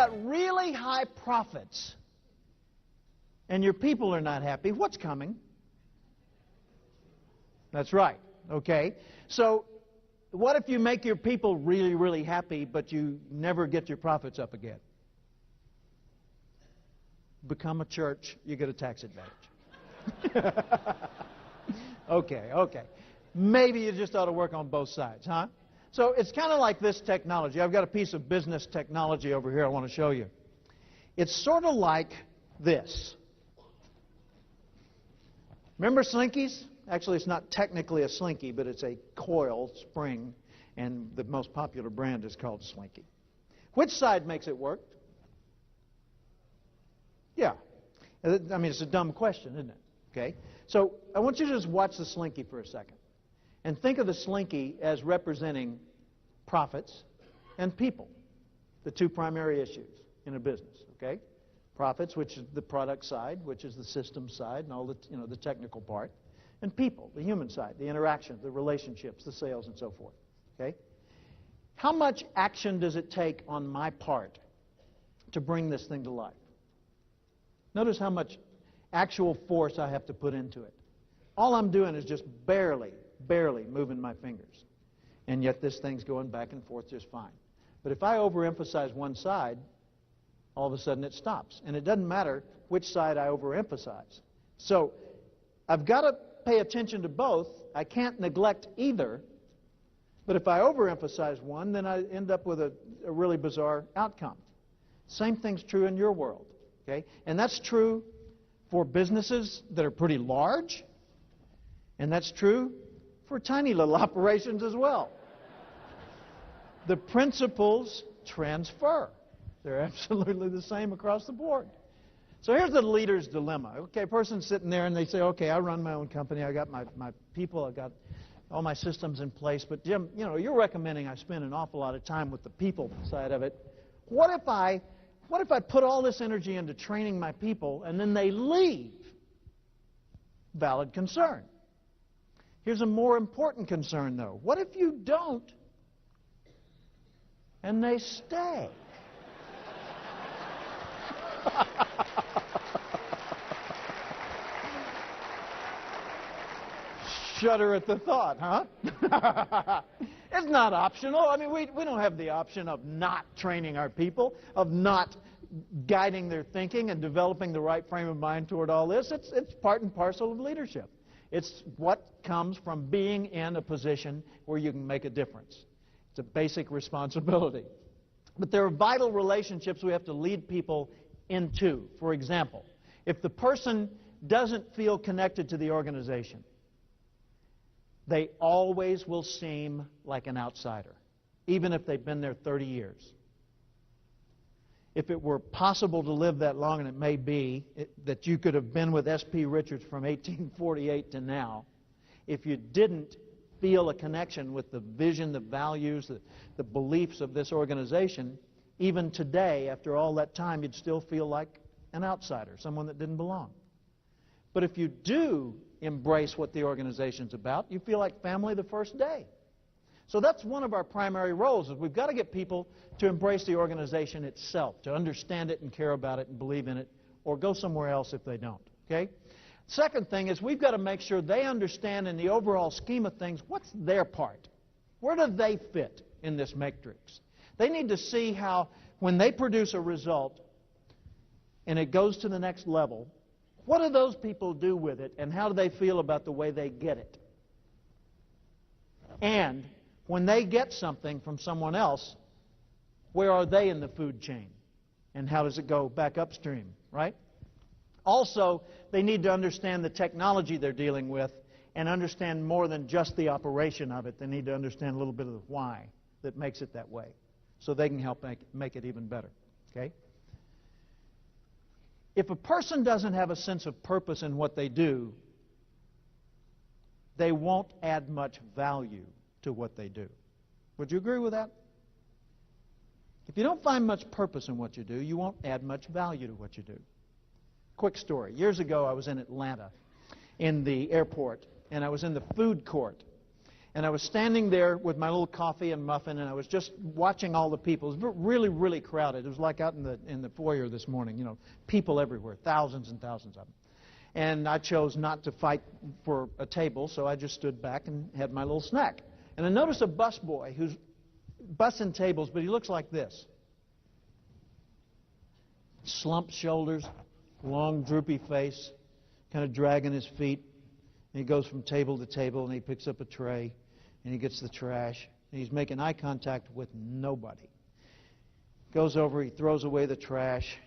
got really high profits and your people are not happy, what's coming? That's right. Okay. So what if you make your people really, really happy, but you never get your profits up again? Become a church, you get a tax advantage. Okay. Maybe you just ought to work on both sides, huh? So it's kind of like this technology. I've got a piece of business technology over here I want to show you. It's sort of like this. Remember slinkies? Actually, it's not technically a slinky, but it's a coil spring, and the most popular brand is called Slinky. Which side makes it work? Yeah. I mean, it's a dumb question, isn't it? Okay. So I want you to just watch the Slinky for a second. And think of the Slinky as representing profits and people, the two primary issues in a business, okay? Profits, which is the product side, which is the system side, and all the, the technical part, and people, the human side, the interaction, the relationships, the sales, and so forth, okay? How much action does it take on my part to bring this thing to life? Notice how much actual force I have to put into it. All I'm doing is just barely moving my fingers. And yet this thing's going back and forth just fine. But if I overemphasize one side, all of a sudden it stops. And it doesn't matter which side I overemphasize. So I've got to pay attention to both. I can't neglect either. But if I overemphasize one, then I end up with a really bizarre outcome. Same thing's true in your world. Okay? And that's true for businesses that are pretty large. And that's true for tiny little operations as well. The principles transfer. They're absolutely the same across the board. So here's the leader's dilemma. Okay, a person's sitting there and they say, okay, I run my own company. I got my people. I got all my systems in place. But Jim, you're recommending I spend an awful lot of time with the people side of it. What if I put all this energy into training my people and then they leave? Valid concern. Here's a more important concern, though. What if you don't and they stay? Shudder at the thought, huh? It's not optional. I mean, we don't have the option of not training our people, of not guiding their thinking and developing the right frame of mind toward all this. It's part and parcel of leadership. It's what comes from being in a position where you can make a difference. It's a basic responsibility. But there are vital relationships we have to lead people into. For example, if the person doesn't feel connected to the organization, they always will seem like an outsider, even if they've been there 30 years. If it were possible to live that long, and it may be, that you could have been with S.P. Richards from 1848 to now, if you didn't feel a connection with the vision, the values, the beliefs of this organization, even today, after all that time, you'd still feel like an outsider, someone that didn't belong. But if you do embrace what the organization's about, you feel like family the first day. So that's one of our primary roles, is we've got to get people to embrace the organization itself, to understand it and care about it and believe in it, or go somewhere else if they don't. Okay? Second thing is we've got to make sure they understand in the overall scheme of things what's their part. Where do they fit in this matrix? They need to see how when they produce a result and it goes to the next level, what do those people do with it and how do they feel about the way they get it? And when they get something from someone else, where are they in the food chain? And how does it go back upstream, right? Also, they need to understand the technology they're dealing with and understand more than just the operation of it. They need to understand a little bit of the why that makes it that way so they can help make it even better, okay? If a person doesn't have a sense of purpose in what they do, they won't add much value to what they do. Would you agree with that? If you don't find much purpose in what you do, you won't add much value to what you do. Quick story. Years ago, I was in Atlanta in the airport, and I was in the food court. And I was standing there with my little coffee and muffin, and I was just watching all the people. It was really, really crowded. It was like out in the foyer this morning, you know, people everywhere, thousands and thousands of them. And I chose not to fight for a table, so I just stood back and had my little snack. And I noticed a busboy who's bussing tables, but he looks like this. Slumped shoulders, long droopy face, kind of dragging his feet. And he goes from table to table, and he picks up a tray, and he gets the trash, and he's making eye contact with nobody. Goes over, he throws away the trash,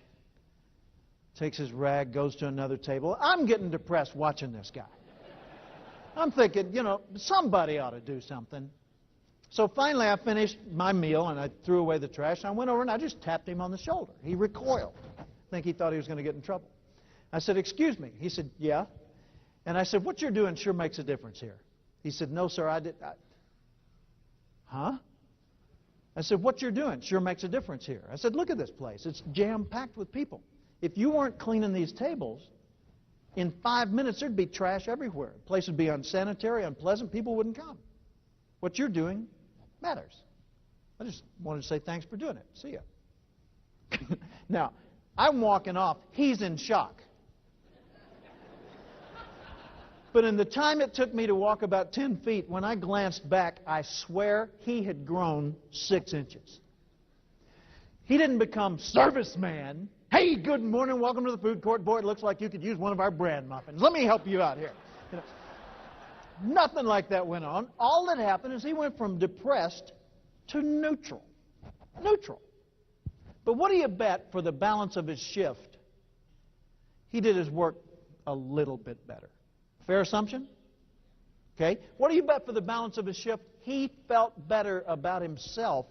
takes his rag, goes to another table. I'm getting depressed watching this guy. I'm thinking, you know, somebody ought to do something. So finally I finished my meal, and I threw away the trash, and I went over and I just tapped him on the shoulder. He recoiled. I think he thought he was going to get in trouble. I said, "Excuse me." He said, "Yeah." And I said, "What you're doing sure makes a difference here." He said, "No, sir, I did." Huh? I said, "What you're doing sure makes a difference here." I said, "Look at this place. It's jam-packed with people. If you weren't cleaning these tables, in 5 minutes there'd be trash everywhere. The place would be unsanitary, unpleasant. People wouldn't come. What you're doing matters. I just wanted to say thanks for doing it. See ya." Now, I'm walking off. He's in shock. But in the time it took me to walk about 10 feet, when I glanced back, I swear he had grown 6 inches. He didn't become serviceman. "Hey, good morning, welcome to the food court. Boy, it looks like you could use one of our bran muffins. Let me help you out here." You know, nothing like that went on. All that happened is he went from depressed to neutral. Neutral. But what do you bet for the balance of his shift? He did his work a little bit better. Fair assumption? Okay. What do you bet for the balance of his shift? He felt better about himself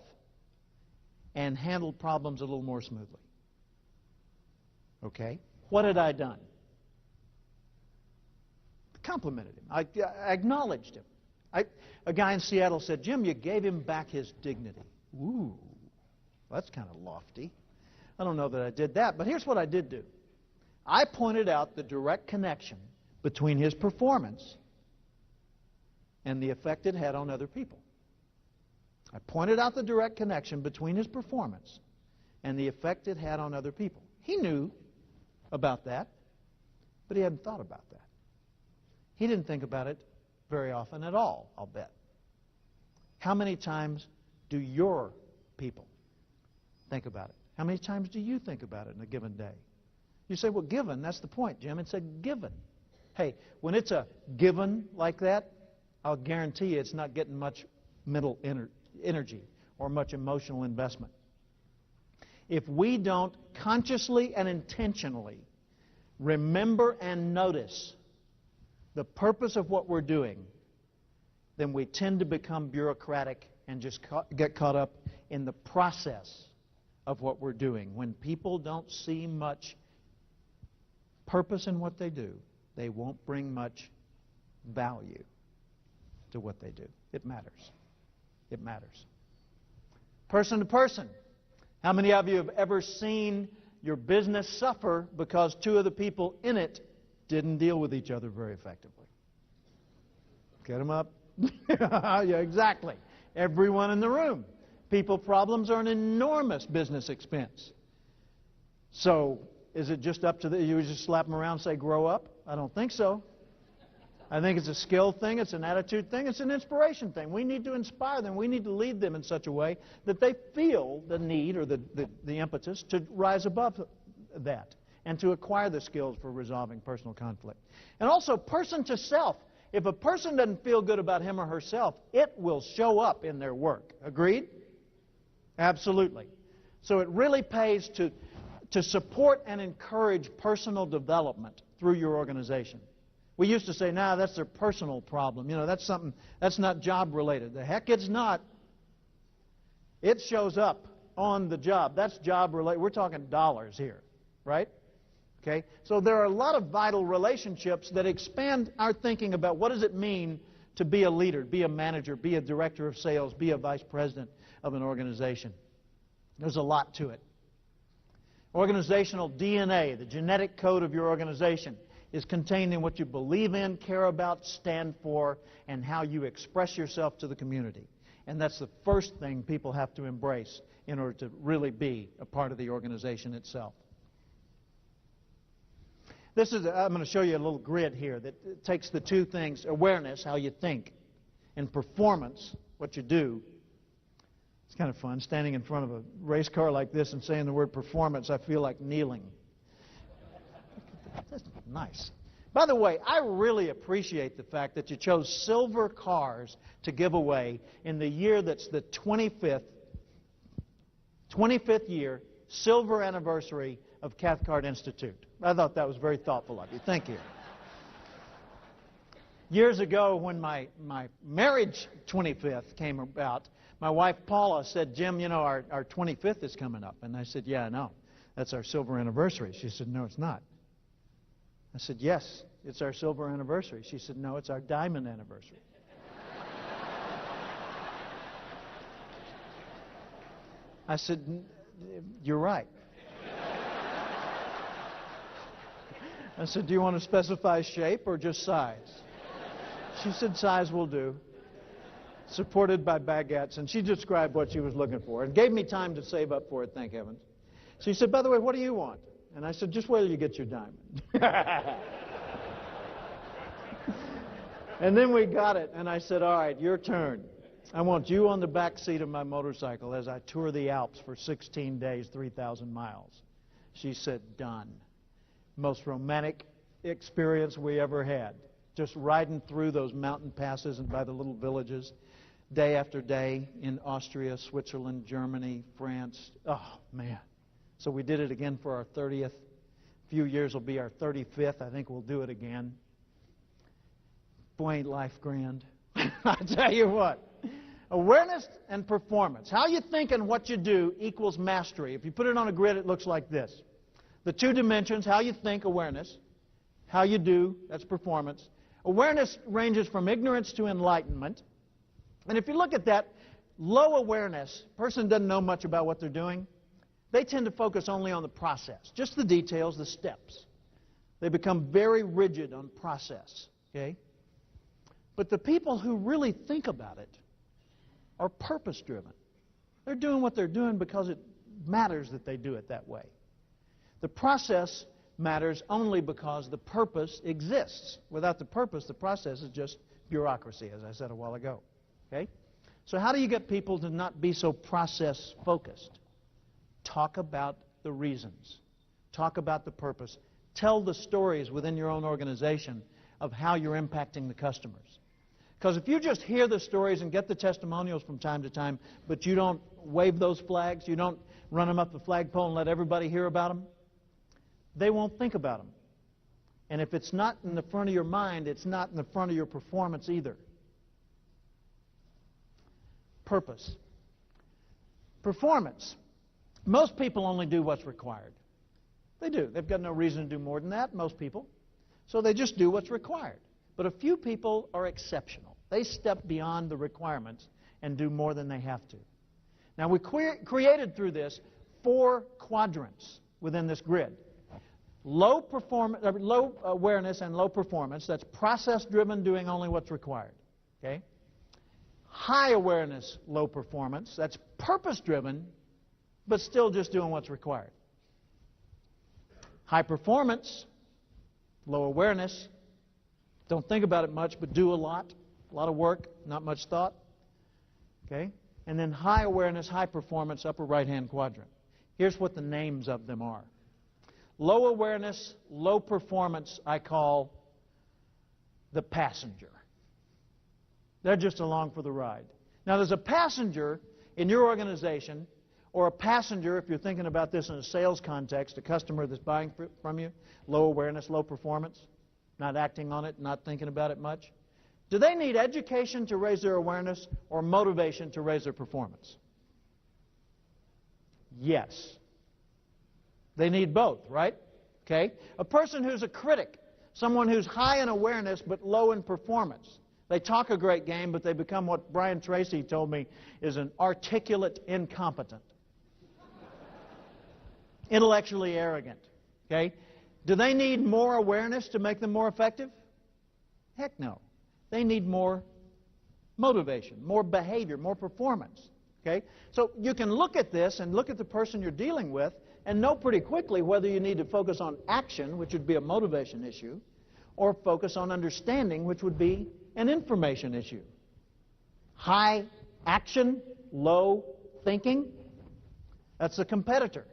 and handled problems a little more smoothly. Okay. What had I done? Complimented him. I acknowledged him. A guy in Seattle said, "Jim, you gave him back his dignity." Ooh, that's kind of lofty. I don't know that I did that, but here's what I did do. I pointed out the direct connection between his performance and the effect it had on other people. I pointed out the direct connection between his performance and the effect it had on other people. He knew about that, but he hadn't thought about that. He didn't think about it very often at all, I'll bet. How many times do your people think about it? How many times do you think about it in a given day? You say, "Well, given, that's the point, Jim. It's a given." Hey, when it's a given like that, I'll guarantee you it's not getting much mental energy or much emotional investment. If we don't consciously and intentionally remember and notice the purpose of what we're doing, then we tend to become bureaucratic and just get caught up in the process of what we're doing. When people don't see much purpose in what they do, they won't bring much value to what they do. It matters. It matters. Person to person. How many of you have ever seen your business suffer because two of the people in it didn't deal with each other very effectively? Get them up. Yeah, exactly. Everyone in the room. People problems are an enormous business expense. So, is it just up to you just slap them around and say, "Grow up"? I don't think so. I think it's a skill thing, it's an attitude thing, it's an inspiration thing. We need to inspire them. We need to lead them in such a way that they feel the need or the impetus to rise above that and to acquire the skills for resolving personal conflict. And also, person to self. If a person doesn't feel good about him or herself, it will show up in their work. Agreed? Absolutely. So it really pays to support and encourage personal development through your organization. We used to say, "Nah, that's their personal problem. You know, that's something, that's not job related." The heck it's not. It shows up on the job. That's job related. We're talking dollars here, right? Okay? So there are a lot of vital relationships that expand our thinking about what does it mean to be a leader, be a manager, be a director of sales, be a vice president of an organization. There's a lot to it. Organizational DNA, the genetic code of your organization, is contained in what you believe in, care about, stand for, and how you express yourself to the community. And that's the first thing people have to embrace in order to really be a part of the organization itself. I'm going to show you a little grid here that takes the two things, awareness, how you think, and performance, what you do. It's kind of fun, standing in front of a race car like this and saying the word performance, I feel like kneeling. That's nice. By the way, I really appreciate the fact that you chose silver cars to give away in the year that's the 25th year, silver anniversary of Cathcart Institute. I thought that was very thoughtful of you. Thank you. Years ago, when my marriage 25th came about, my wife Paula said, Jim, you know, our 25th is coming up. And I said, yeah, I know. That's our silver anniversary. She said, no, it's not. I said, yes, it's our silver anniversary. She said, no, it's our diamond anniversary. I said, you're right. I said, do you want to specify shape or just size? She said, size will do. Supported by baguettes. And she described what she was looking for and gave me time to save up for it, thank heavens. She said, by the way, what do you want? And I said, just wait till you get your diamond. And then we got it, and I said, all right, your turn. I want you on the back seat of my motorcycle as I tour the Alps for 16 days, 3,000 miles. She said, done. Most romantic experience we ever had. Just riding through those mountain passes and by the little villages, day after day in Austria, Switzerland, Germany, France. Oh, man. So we did it again for our 30th. A few years will be our 35th. I think we'll do it again. Boy, ain't life grand. I tell you what. Awareness and performance. How you think and what you do equals mastery. If you put it on a grid, it looks like this. The two dimensions, how you think, awareness. How you do, that's performance. Awareness ranges from ignorance to enlightenment. And if you look at that, low awareness, person doesn't know much about what they're doing. They tend to focus only on the process, just the details, the steps. They become very rigid on process, okay? But the people who really think about it are purpose-driven. They're doing what they're doing because it matters that they do it that way. The process matters only because the purpose exists. Without the purpose, the process is just bureaucracy, as I said a while ago. Okay? So how do you get people to not be so process-focused? Talk about the reasons. Talk about the purpose. Tell the stories within your own organization of how you're impacting the customers. Because if you just hear the stories and get the testimonials from time to time, but you don't wave those flags, you don't run them up the flagpole and let everybody hear about them, they won't think about them. And if it's not in the front of your mind, it's not in the front of your performance either. Purpose. Performance. Most people only do what's required. They do. They've got no reason to do more than that, most people. So they just do what's required. But a few people are exceptional. They step beyond the requirements and do more than they have to. Now, we created through this 4 quadrants within this grid. Low awareness and low performance, that's process-driven, doing only what's required. Okay? High awareness, low performance, that's purpose-driven, but still just doing what's required. High performance, low awareness, don't think about it much, but do a lot of work, not much thought. Okay? And then high awareness, high performance, upper right-hand quadrant. Here's what the names of them are. Low awareness, low performance, I call the passenger. They're just along for the ride. Now, there's a passenger in your organization, or a passenger, if you're thinking about this in a sales context, a customer that's buying from you, low awareness, low performance, not acting on it, not thinking about it much. Do they need education to raise their awareness or motivation to raise their performance? Yes. They need both, right? Okay? A person who's a critic, someone who's high in awareness but low in performance. They talk a great game, but they become what Brian Tracy told me is an articulate incompetent. Intellectually arrogant. Okay? Do they need more awareness to make them more effective? Heck no. They need more motivation, more behavior, more performance. Okay? So you can look at this and look at the person you're dealing with and know pretty quickly whether you need to focus on action, which would be a motivation issue, or focus on understanding, which would be an information issue. High action, low thinking, that's the competitor.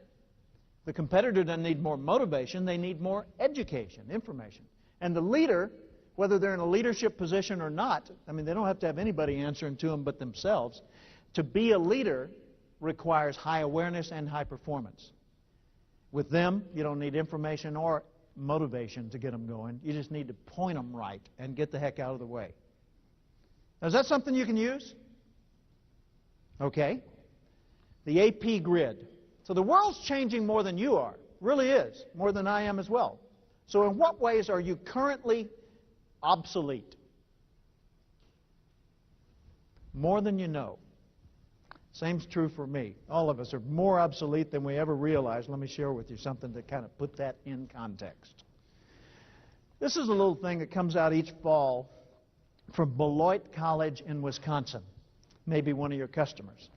The competitor doesn't need more motivation, they need more education, information. And the leader, whether they're in a leadership position or not, I mean, they don't have to have anybody answering to them but themselves. To be a leader requires high awareness and high performance. With them, you don't need information or motivation to get them going. You just need to point them right and get the heck out of the way. Now, is that something you can use? Okay. The AP grid. So the world's changing more than you are. Really is. More than I am as well. So in what ways are you currently obsolete? More than you know. Same's true for me. All of us are more obsolete than we ever realized. Let me share with you something to kind of put that in context. This is a little thing that comes out each fall from Beloit College in Wisconsin. Maybe one of your customers.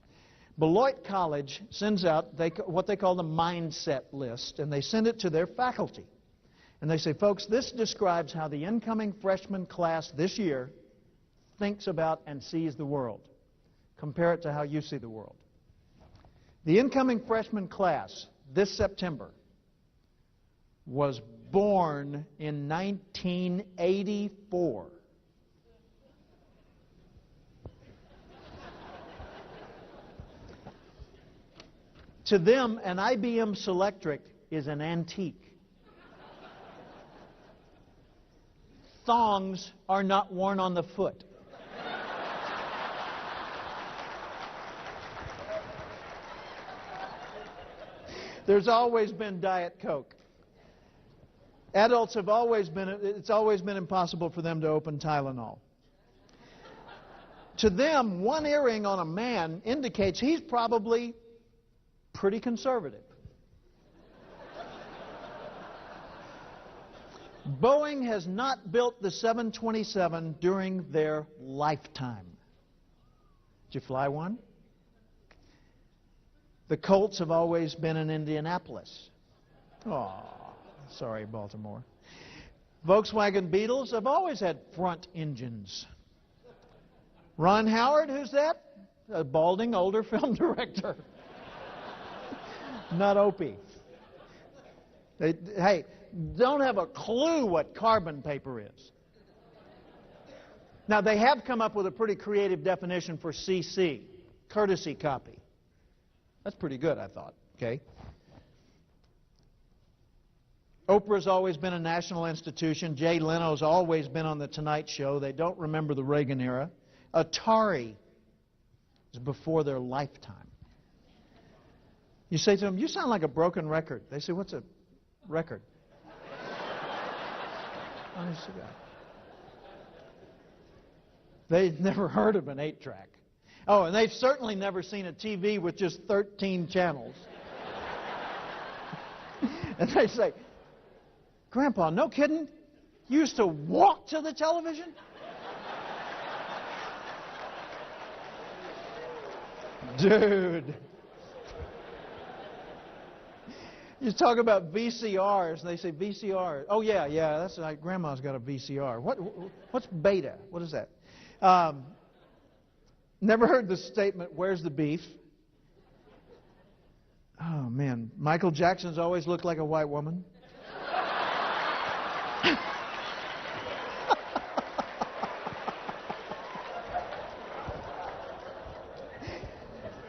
Beloit College sends out what they call the mindset list, and they send it to their faculty. And they say, folks, this describes how the incoming freshman class this year thinks about and sees the world. Compare it to how you see the world. The incoming freshman class this September was born in 1984. To them, an IBM Selectric is an antique. Thongs are not worn on the foot. There's always been Diet Coke. Adults have always been, it's always been impossible for them to open Tylenol. To them, one earring on a man indicates he's probably pretty conservative. Boeing has not built the 727 during their lifetime. Did you fly one? The Colts have always been in Indianapolis. Oh, sorry, Baltimore. Volkswagen Beetles have always had front engines. Ron Howard, who's that? A balding older film director. Not Opie. Hey, don't have a clue what carbon paper is. Now, they have come up with a pretty creative definition for CC, courtesy copy. That's pretty good, I thought. Okay. Oprah's always been a national institution. Jay Leno's always been on The Tonight Show. They don't remember the Reagan era. Atari is before their lifetime. You say to them, you sound like a broken record. They say, what's a record? Honest to God. They've never heard of an 8-track. Oh, and they've certainly never seen a TV with just 13 channels. And they say, Grandpa, no kidding? You used to walk to the television? Dude. You talk about VCRs, and they say VCR. Oh, yeah, that's like Grandma's got a VCR. What's beta? What is that? Never heard the statement, where's the beef? Oh, man. Michael Jackson's always looked like a white woman.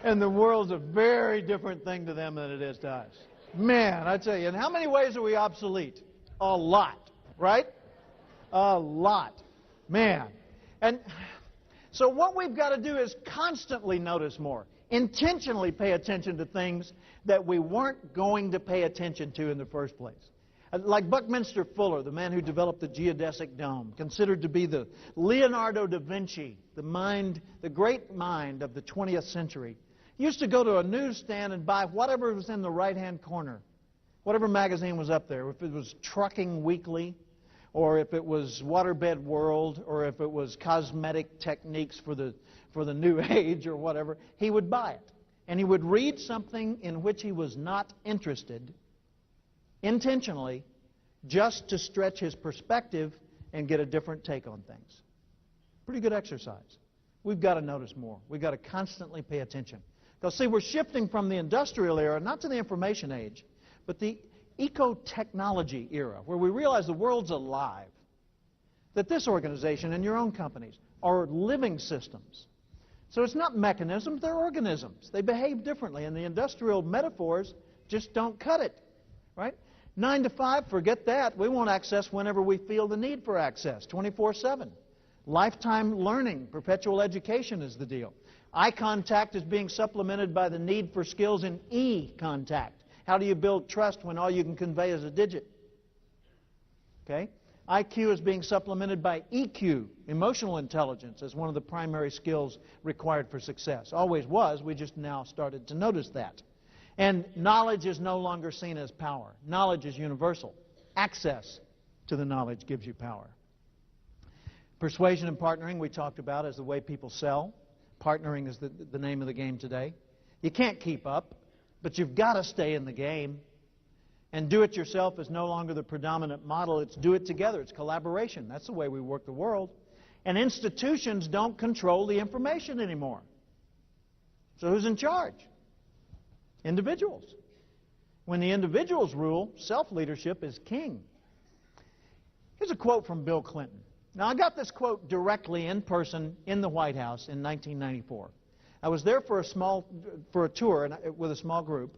And the world's a very different thing to them than it is to us. Man, I tell you, in how many ways are we obsolete? A lot, right? A lot. Man. And so what we've got to do is constantly notice more. Intentionally pay attention to things that we weren't going to pay attention to in the first place. Like Buckminster Fuller, the man who developed the geodesic dome, considered to be the Leonardo da Vinci, the great mind of the 20th century, used to go to a newsstand and buy whatever was in the right-hand corner. whatever magazine was up there, if it was Trucking Weekly, or if it was Waterbed World, or if it was Cosmetic Techniques for the New Age, or whatever, he would buy it. And he would read something in which he was not interested, intentionally, just to stretch his perspective and get a different take on things. Pretty good exercise. We've got to notice more. We've got to constantly pay attention. Because, see, we're shifting from the industrial era, not to the information age, but the eco-technology era, where we realize the world's alive, that this organization and your own companies are living systems. So it's not mechanisms, they're organisms. They behave differently, and the industrial metaphors just don't cut it, right? 9 to 5, forget that. We want access whenever we feel the need for access, 24/7. Lifetime learning, perpetual education is the deal. Eye contact is being supplemented by the need for skills in e-contact. How do you build trust when all you can convey is a digit? Okay? IQ is being supplemented by EQ, emotional intelligence, as one of the primary skills required for success. Always was, we just now started to notice that. And knowledge is no longer seen as power. Knowledge is universal. Access to the knowledge gives you power. Persuasion and partnering we talked about as the way people sell. Partnering is the name of the game today. You can't keep up, but you've got to stay in the game. And do-it-yourself is no longer the predominant model. It's do it together. It's collaboration. That's the way we work the world. And institutions don't control the information anymore. So who's in charge? Individuals. When the individuals rule, self-leadership is king. Here's a quote from Bill Clinton. Now, I got this quote directly in person in the White House in 1994. I was there for a tour with a small group.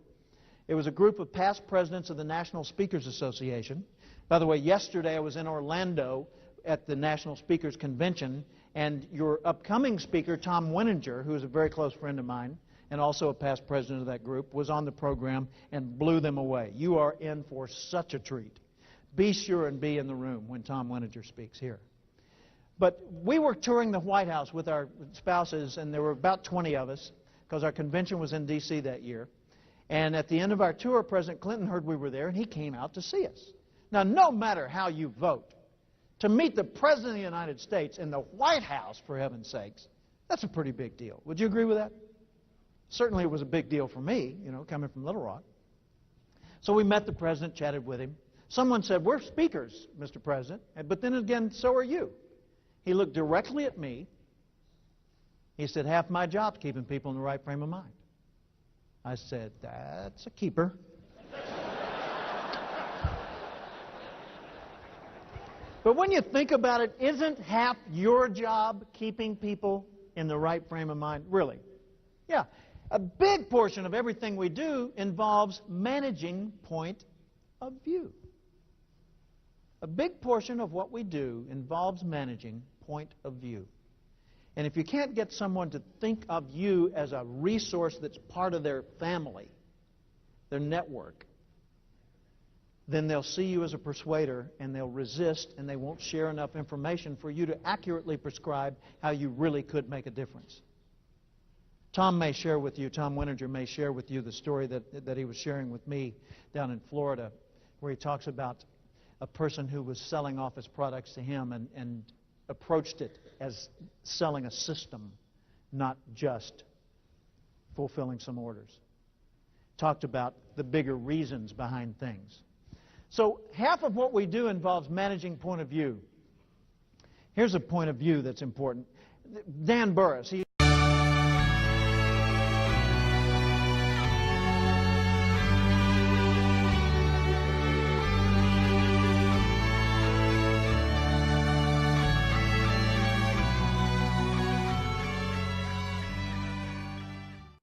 It was a group of past presidents of the National Speakers Association. By the way, yesterday I was in Orlando at the National Speakers Convention, and your upcoming speaker, Tom Winninger, who is a very close friend of mine and also a past president of that group, was on the program and blew them away. You are in for such a treat. Be sure and be in the room when Tom Winninger speaks here. But we were touring the White House with our spouses, and there were about 20 of us, because our convention was in D.C. that year. And at the end of our tour, President Clinton heard we were there, and he came out to see us. Now, no matter how you vote, to meet the President of the United States in the White House, for heaven's sakes, that's a pretty big deal. Would you agree with that? Certainly it was a big deal for me, you know, coming from Little Rock. So we met the President, chatted with him. Someone said, "We're speakers, Mr. President," but then again, so are you. He looked directly at me. He said, "Half my job's keeping people in the right frame of mind." I said, "That's a keeper." But when you think about it, isn't half your job keeping people in the right frame of mind? Really? Yeah. A big portion of everything we do involves managing point of view. A big portion of what we do involves managing point of view. And if you can't get someone to think of you as a resource that's part of their family, their network, then they'll see you as a persuader, and they'll resist, and they won't share enough information for you to accurately prescribe how you really could make a difference. Tom Winninger may share with you the story that he was sharing with me down in Florida, where he talks about a person who was selling off his products to him and approached it as selling a system, not just fulfilling some orders. Talked about the bigger reasons behind things. So half of what we do involves managing point of view. Here's a point of view that's important. Dan Burris,